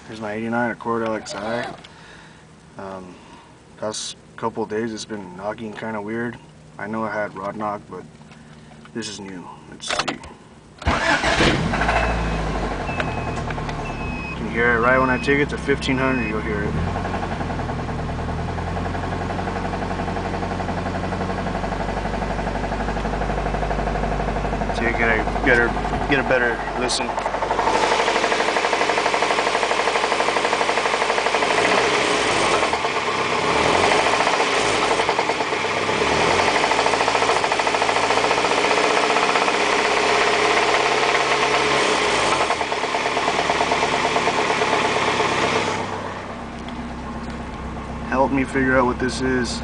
Here's my 89 Accord LXI. Past couple of days it's been knocking kind of weird. I know I had rod knock, but this is new. Let's see. Can you hear it right when I take it to 1500? You'll hear it. So you get a better listen. Help me figure out what this is.